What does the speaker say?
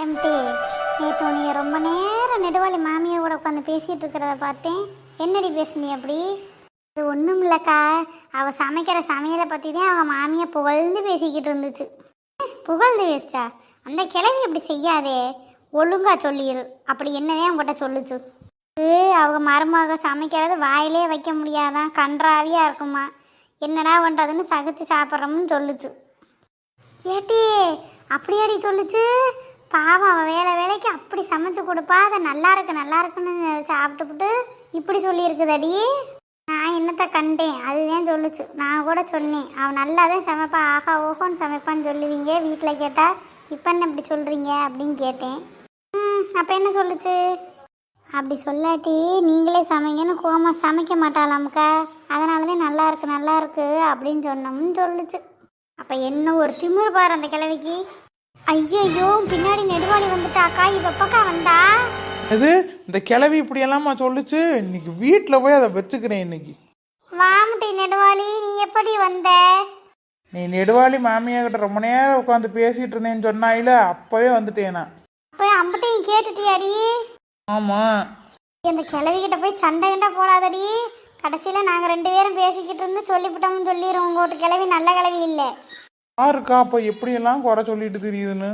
Want நேற்று உன்னைய ரொம்ப நேரம் நெடுவாளி மாமியை கூட உட்காந்து பேசிகிட்டு இருக்கிறத பார்த்தேன். என்னடி பேசுனி அப்படி? அது ஒன்றும் இல்லைக்கா, அவள் சமைக்கிற சமையலை பற்றி தான் அவள் மாமியை புகழ்ந்து பேசிக்கிட்டு இருந்துச்சு. புகழ்ந்து பேசிட்டா? அந்த கிழவி அப்படி செய்யாதே, ஒழுங்கா சொல்லிடு. அப்படி என்னதான் உங்கள்கிட்ட சொல்லுச்சு? அவங்க மருமக சமைக்கிறது வாயிலே வைக்க முடியாதான், கன்றாவியாக இருக்குமா, என்னடா பண்ணுறதுன்னு சகிச்சு சாப்பிட்றோம்னு சொல்லுச்சு. ஏட்டி அப்படியாடி சொல்லுச்சு? பாவம், அவன் வேலைக்கு அப்படி சமைச்சு கொடுப்பா, அதை நல்லா இருக்குன்னு சாப்பிட்டுப்புட்டு இப்படி சொல்லியிருக்குதடி. நான் என்னத்தை கண்டேன், அதுதான் சொல்லுச்சு. நான் கூட சொன்னேன், அவன் நல்லா தான் சமைப்பா, ஆஹா ஓஹோன்னு சமைப்பான்னு சொல்லுவீங்க வீட்டில் கேட்டால், இப்போ என்ன இப்படி சொல்கிறீங்க அப்படின்னு கேட்டேன். அப்போ என்ன சொல்லுச்சு? அப்படி சொல்லாட்டி நீங்களே சமைங்கன்னு கோமா சமைக்க மாட்டாளாமுக்கா, அதனால தான் நல்லா இருக்கு அப்படின்னு சொன்னோம்னு சொல்லுச்சு. அப்போ என்ன ஒரு திமிரு பாரு அந்த கிழவிக்கு. ஐயோ, பின்னாடி நெடுவாளி வந்துட்டாக்கா, இப்பப்பக்கா வந்தா. அது இந்த கிழவி இப்படி எல்லாமா சொல்லுச்சு? இன்னைக்கு வீட்டில் போய் அதை வச்சுக்கிறேன் இன்னைக்கு. வாமுட்டி நெடுவாளி, நீ எப்படி வந்த? நீ நெடுவாளி மாமியா கிட்ட ரொம்ப நேரம் உட்காந்து பேசிட்டு இருந்தேன்னு சொன்னாயில, அப்பவே வந்துட்டேனா. போய் அம்பட்டையும் கேட்டுட்டியாடி? ஆமா. அந்த கிழவி கிட்ட போய் சண்டை போடாதடி. கடைசியில் நாங்கள் 2 பேரும் பேசிக்கிட்டு இருந்து சொல்லிவிட்டோம்னு சொல்லிடுவோம். உங்கள்கிட்ட கிழவி நல்ல கிழவி இல்லை. யாருக்கா அப்போ எப்படியெல்லாம் குறை சொல்லிட்டு தெரியுதுன்னு?